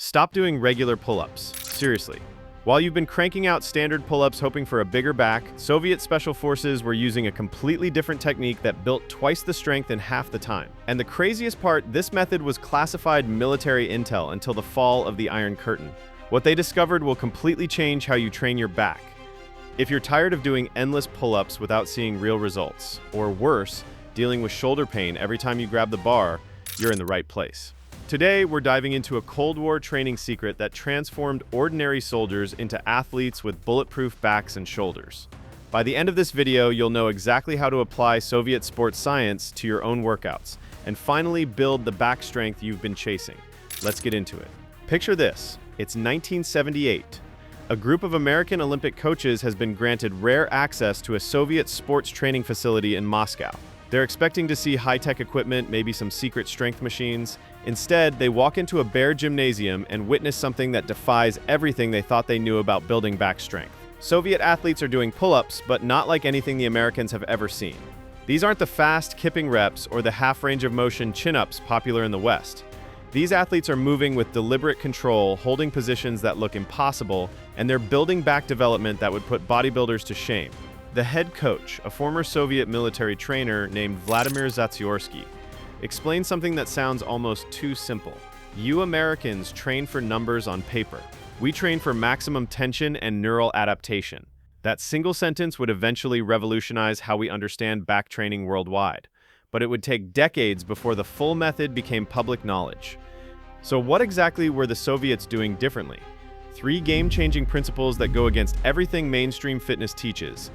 Stop doing regular pull-ups. Seriously. While you've been cranking out standard pull-ups hoping for a bigger back, Soviet special forces were using a completely different technique that built twice the strength in half the time. And the craziest part, this method was classified military intel until the fall of the Iron Curtain. What they discovered will completely change how you train your back. If you're tired of doing endless pull-ups without seeing real results, or worse, dealing with shoulder pain every time you grab the bar, you're in the right place. Today, we're diving into a Cold War training secret that transformed ordinary soldiers into athletes with bulletproof backs and shoulders. By the end of this video, you'll know exactly how to apply Soviet sports science to your own workouts and finally build the back strength you've been chasing. Let's get into it. Picture this. It's 1978. A group of American Olympic coaches has been granted rare access to a Soviet sports training facility in Moscow. They're expecting to see high-tech equipment, maybe some secret strength machines. Instead, they walk into a bare gymnasium and witness something that defies everything they thought they knew about building back strength. Soviet athletes are doing pull-ups, but not like anything the Americans have ever seen. These aren't the fast, kipping reps or the half range of motion chin-ups popular in the West. These athletes are moving with deliberate control, holding positions that look impossible, and they're building back development that would put bodybuilders to shame. The head coach, a former Soviet military trainer named Vladimir Zatsiorsky, explains something that sounds almost too simple. You Americans train for numbers on paper. We train for maximum tension and neural adaptation. That single sentence would eventually revolutionize how we understand back training worldwide. But it would take decades before the full method became public knowledge. So what exactly were the Soviets doing differently? 3 game-changing principles that go against everything mainstream fitness teaches.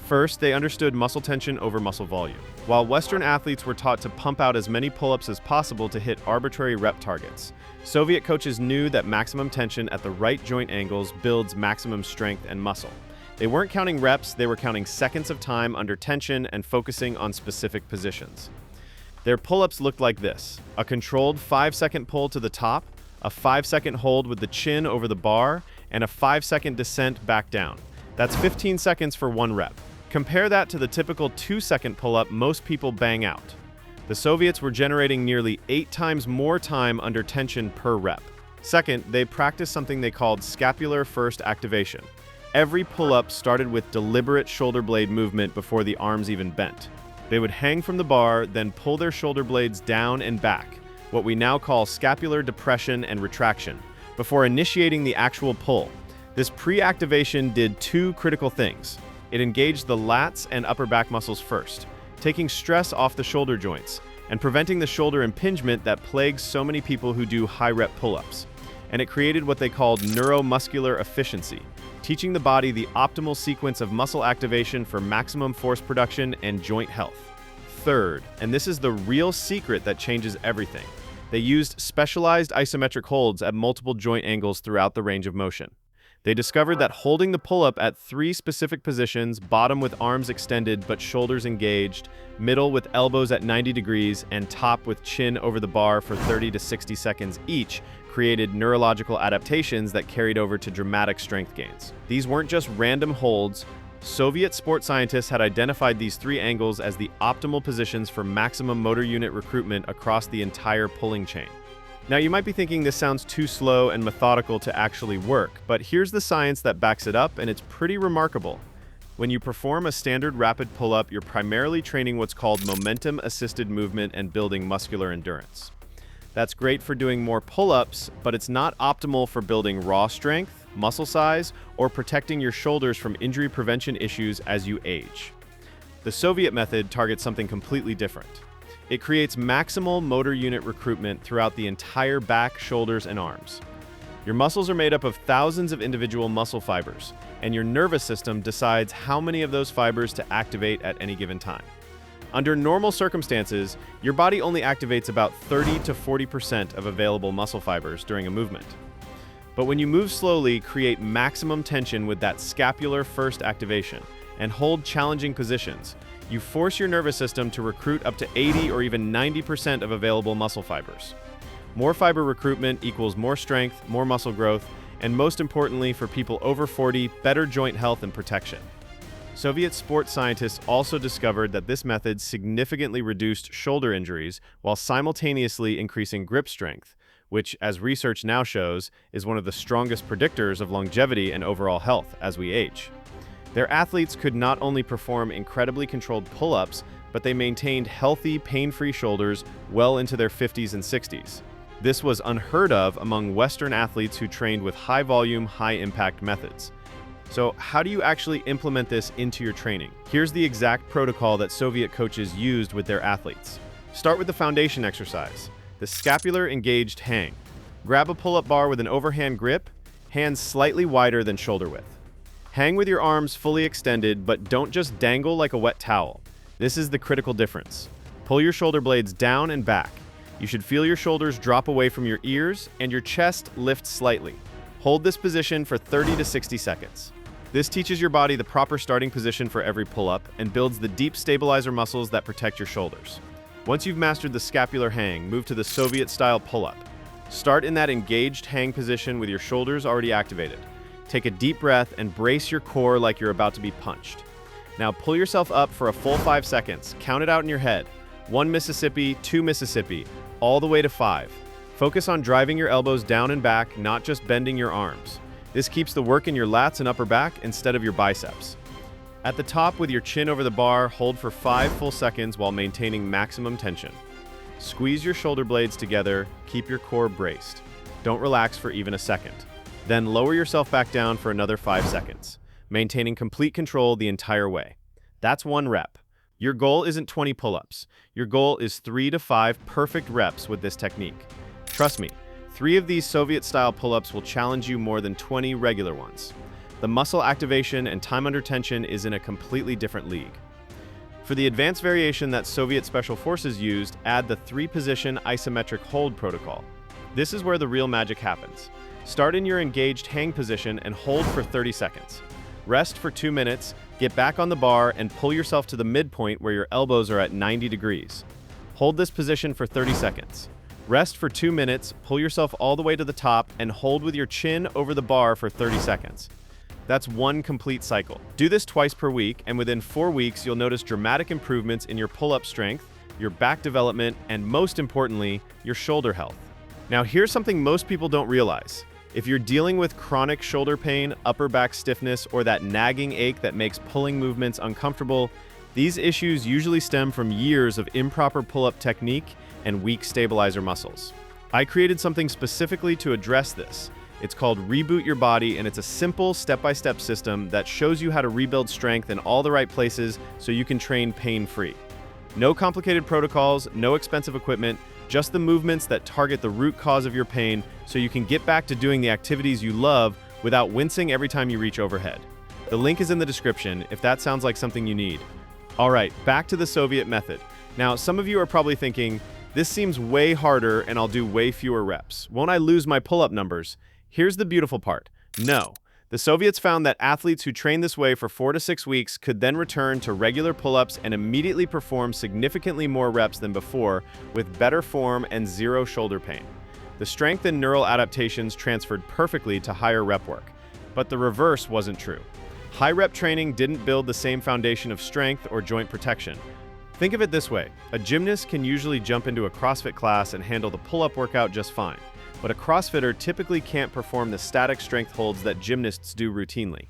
First, they understood muscle tension over muscle volume. While Western athletes were taught to pump out as many pull-ups as possible to hit arbitrary rep targets, Soviet coaches knew that maximum tension at the right joint angles builds maximum strength and muscle. They weren't counting reps, they were counting seconds of time under tension and focusing on specific positions. Their pull-ups looked like this: a controlled 5-second pull to the top, a 5-second hold with the chin over the bar, and a 5-second descent back down. That's 15 seconds for 1 rep. Compare that to the typical 2-second pull-up most people bang out. The Soviets were generating nearly 8 times more time under tension per rep. Second, they practiced something they called scapular first activation. Every pull-up started with deliberate shoulder blade movement before the arms even bent. They would hang from the bar, then pull their shoulder blades down and back, what we now call scapular depression and retraction, before initiating the actual pull. This pre-activation did 2 critical things. It engaged the lats and upper back muscles first, taking stress off the shoulder joints and preventing the shoulder impingement that plagues so many people who do high-rep pull-ups. And it created what they called neuromuscular efficiency, teaching the body the optimal sequence of muscle activation for maximum force production and joint health. Third, and this is the real secret that changes everything, they used specialized isometric holds at multiple joint angles throughout the range of motion. They discovered that holding the pull-up at 3 specific positions, bottom with arms extended but shoulders engaged, middle with elbows at 90 degrees, and top with chin over the bar for 30 to 60 seconds each, created neurological adaptations that carried over to dramatic strength gains. These weren't just random holds. Soviet sports scientists had identified these 3 angles as the optimal positions for maximum motor unit recruitment across the entire pulling chain. Now, you might be thinking this sounds too slow and methodical to actually work, but here's the science that backs it up, and it's pretty remarkable. When you perform a standard rapid pull-up, you're primarily training what's called momentum-assisted movement and building muscular endurance. That's great for doing more pull-ups, but it's not optimal for building raw strength, muscle size, or protecting your shoulders from injury prevention issues as you age. The Soviet method targets something completely different. It creates maximal motor unit recruitment throughout the entire back, shoulders, and arms. Your muscles are made up of thousands of individual muscle fibers, and your nervous system decides how many of those fibers to activate at any given time. Under normal circumstances, your body only activates about 30 to 40% of available muscle fibers during a movement. But when you move slowly, create maximum tension with that scapular first activation, and hold challenging positions, you force your nervous system to recruit up to 80 or even 90% of available muscle fibers. More fiber recruitment equals more strength, more muscle growth, and most importantly for people over 40, better joint health and protection. Soviet sports scientists also discovered that this method significantly reduced shoulder injuries while simultaneously increasing grip strength, which, as research now shows, is one of the strongest predictors of longevity and overall health as we age. Their athletes could not only perform incredibly controlled pull-ups, but they maintained healthy, pain-free shoulders well into their 50s and 60s. This was unheard of among Western athletes who trained with high-volume, high-impact methods. So how do you actually implement this into your training? Here's the exact protocol that Soviet coaches used with their athletes. Start with the foundation exercise, the scapular engaged hang. Grab a pull-up bar with an overhand grip, hands slightly wider than shoulder width. Hang with your arms fully extended, but don't just dangle like a wet towel. This is the critical difference. Pull your shoulder blades down and back. You should feel your shoulders drop away from your ears and your chest lift slightly. Hold this position for 30 to 60 seconds. This teaches your body the proper starting position for every pull-up and builds the deep stabilizer muscles that protect your shoulders. Once you've mastered the scapular hang, move to the Soviet-style pull-up. Start in that engaged hang position with your shoulders already activated. Take a deep breath and brace your core like you're about to be punched. Now pull yourself up for a full 5 seconds. Count it out in your head. 1 Mississippi, 2 Mississippi, all the way to 5. Focus on driving your elbows down and back, not just bending your arms. This keeps the work in your lats and upper back instead of your biceps. At the top, with your chin over the bar, hold for 5 full seconds while maintaining maximum tension. Squeeze your shoulder blades together, keep your core braced. Don't relax for even a second. Then lower yourself back down for another 5 seconds, maintaining complete control the entire way. That's 1 rep. Your goal isn't 20 pull-ups. Your goal is 3 to 5 perfect reps with this technique. Trust me, 3 of these Soviet-style pull-ups will challenge you more than 20 regular ones. The muscle activation and time under tension is in a completely different league. For the advanced variation that Soviet Special Forces used, add the 3-position isometric hold protocol. This is where the real magic happens. Start in your engaged hang position and hold for 30 seconds. Rest for 2 minutes, get back on the bar, and pull yourself to the midpoint where your elbows are at 90 degrees. Hold this position for 30 seconds. Rest for 2 minutes, pull yourself all the way to the top, and hold with your chin over the bar for 30 seconds. That's 1 complete cycle. Do this twice per week, and within 4 weeks, you'll notice dramatic improvements in your pull-up strength, your back development, and most importantly, your shoulder health. Now, here's something most people don't realize. If you're dealing with chronic shoulder pain, upper back stiffness, or that nagging ache that makes pulling movements uncomfortable, these issues usually stem from years of improper pull-up technique and weak stabilizer muscles. I created something specifically to address this. It's called Reboot Your Body, and it's a simple step-by-step system that shows you how to rebuild strength in all the right places so you can train pain-free. No complicated protocols, no expensive equipment, just the movements that target the root cause of your pain so you can get back to doing the activities you love without wincing every time you reach overhead. The link is in the description if that sounds like something you need. All right, back to the Soviet method. Now, some of you are probably thinking, this seems way harder and I'll do way fewer reps. Won't I lose my pull-up numbers? Here's the beautiful part. No. The Soviets found that athletes who trained this way for 4 to 6 weeks could then return to regular pull-ups and immediately perform significantly more reps than before with better form and 0 shoulder pain. The strength and neural adaptations transferred perfectly to higher rep work. But the reverse wasn't true. High rep training didn't build the same foundation of strength or joint protection. Think of it this way. A gymnast can usually jump into a CrossFit class and handle the pull-up workout just fine. But a CrossFitter typically can't perform the static strength holds that gymnasts do routinely.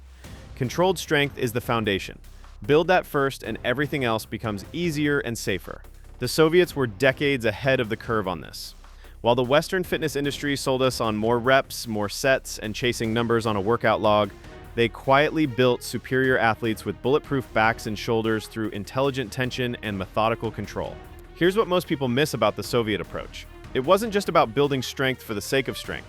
Controlled strength is the foundation. Build that first and everything else becomes easier and safer. The Soviets were decades ahead of the curve on this. While the Western fitness industry sold us on more reps, more sets, and chasing numbers on a workout log, they quietly built superior athletes with bulletproof backs and shoulders through intelligent tension and methodical control. Here's what most people miss about the Soviet approach. It wasn't just about building strength for the sake of strength.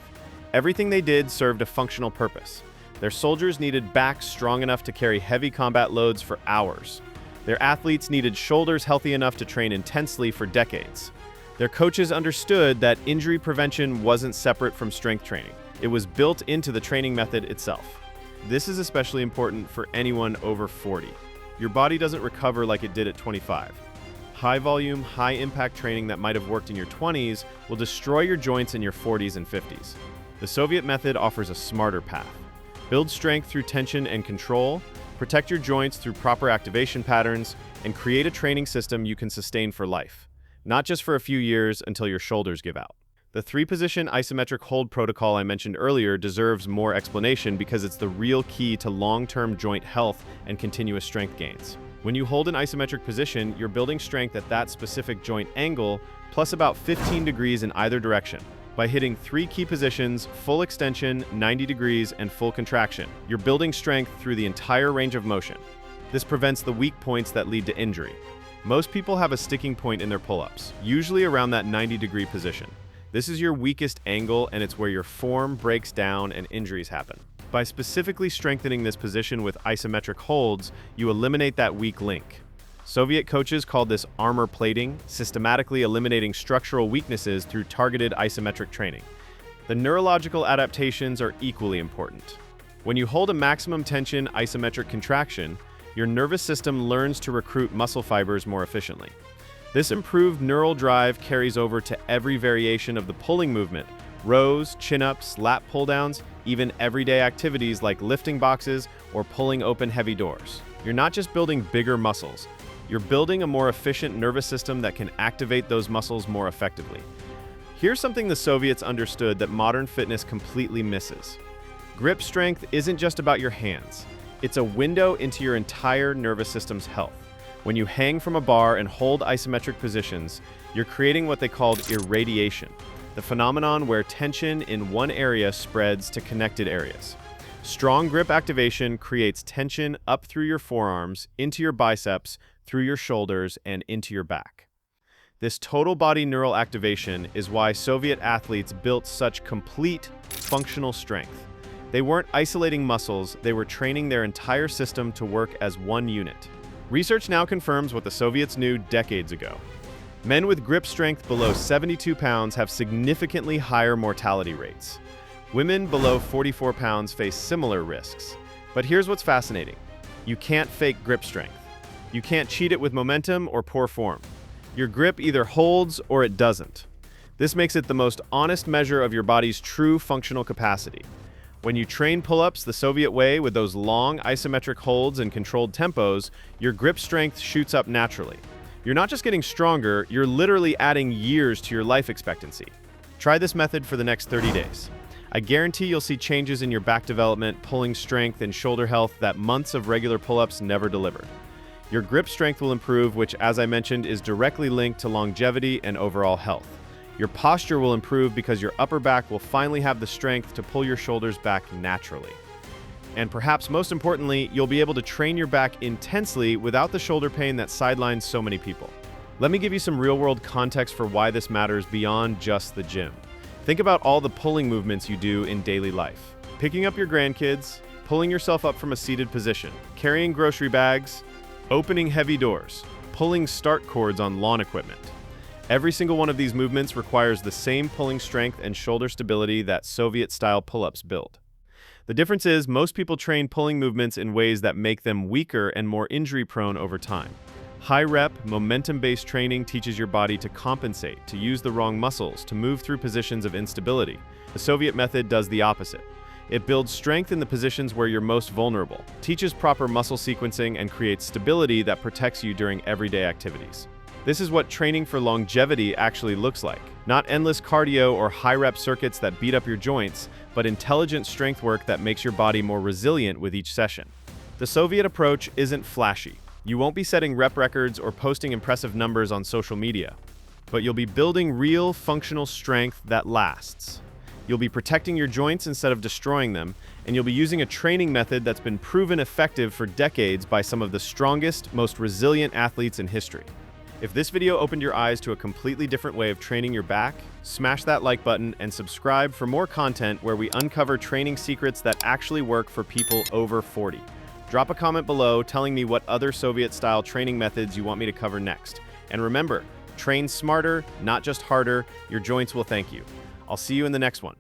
Everything they did served a functional purpose. Their soldiers needed backs strong enough to carry heavy combat loads for hours. Their athletes needed shoulders healthy enough to train intensely for decades. Their coaches understood that injury prevention wasn't separate from strength training. It was built into the training method itself. This is especially important for anyone over 40. Your body doesn't recover like it did at 25. High-volume, high-impact training that might have worked in your 20s will destroy your joints in your 40s and 50s. The Soviet method offers a smarter path. Build strength through tension and control, protect your joints through proper activation patterns, and create a training system you can sustain for life, not just for a few years until your shoulders give out. The three-position isometric hold protocol I mentioned earlier deserves more explanation because it's the real key to long-term joint health and continuous strength gains. When you hold an isometric position, you're building strength at that specific joint angle, plus about 15 degrees in either direction. By hitting three key positions, full extension, 90 degrees, and full contraction, you're building strength through the entire range of motion. This prevents the weak points that lead to injury. Most people have a sticking point in their pull-ups, usually around that 90-degree position. This is your weakest angle, and it's where your form breaks down and injuries happen. By specifically strengthening this position with isometric holds, you eliminate that weak link. Soviet coaches called this armor plating, systematically eliminating structural weaknesses through targeted isometric training. The neurological adaptations are equally important. When you hold a maximum tension isometric contraction, your nervous system learns to recruit muscle fibers more efficiently. This improved neural drive carries over to every variation of the pulling movement: rows, chin-ups, lat pull-downs, even everyday activities like lifting boxes or pulling open heavy doors. You're not just building bigger muscles, you're building a more efficient nervous system that can activate those muscles more effectively. Here's something the Soviets understood that modern fitness completely misses. Grip strength isn't just about your hands. It's a window into your entire nervous system's health. When you hang from a bar and hold isometric positions, you're creating what they called irradiation, the phenomenon where tension in one area spreads to connected areas. Strong grip activation creates tension up through your forearms, into your biceps, through your shoulders, and into your back. This total body neural activation is why Soviet athletes built such complete, functional strength. They weren't isolating muscles, they were training their entire system to work as one unit. Research now confirms what the Soviets knew decades ago. Men with grip strength below 72 pounds have significantly higher mortality rates. Women below 44 pounds face similar risks. But here's what's fascinating. You can't fake grip strength. You can't cheat it with momentum or poor form. Your grip either holds or it doesn't. This makes it the most honest measure of your body's true functional capacity. When you train pull-ups the Soviet way with those long isometric holds and controlled tempos, your grip strength shoots up naturally. You're not just getting stronger, you're literally adding years to your life expectancy. Try this method for the next 30 days. I guarantee you'll see changes in your back development, pulling strength, and shoulder health that months of regular pull-ups never delivered. Your grip strength will improve, which, as I mentioned, is directly linked to longevity and overall health. Your posture will improve because your upper back will finally have the strength to pull your shoulders back naturally. And perhaps most importantly, you'll be able to train your back intensely without the shoulder pain that sidelines so many people. Let me give you some real-world context for why this matters beyond just the gym. Think about all the pulling movements you do in daily life. Picking up your grandkids, pulling yourself up from a seated position, carrying grocery bags, opening heavy doors, pulling start cords on lawn equipment. Every single one of these movements requires the same pulling strength and shoulder stability that Soviet-style pull-ups build. The difference is most people train pulling movements in ways that make them weaker and more injury-prone over time. High-rep, momentum-based training teaches your body to compensate, to use the wrong muscles, to move through positions of instability. The Soviet method does the opposite. It builds strength in the positions where you're most vulnerable, teaches proper muscle sequencing, and creates stability that protects you during everyday activities. This is what training for longevity actually looks like. Not endless cardio or high-rep circuits that beat up your joints, but intelligent strength work that makes your body more resilient with each session. The Soviet approach isn't flashy. You won't be setting rep records or posting impressive numbers on social media, but you'll be building real functional strength that lasts. You'll be protecting your joints instead of destroying them, and you'll be using a training method that's been proven effective for decades by some of the strongest, most resilient athletes in history. If this video opened your eyes to a completely different way of training your back, smash that like button and subscribe for more content where we uncover training secrets that actually work for people over 40. Drop a comment below telling me what other Soviet-style training methods you want me to cover next. And remember, train smarter, not just harder. Your joints will thank you. I'll see you in the next one.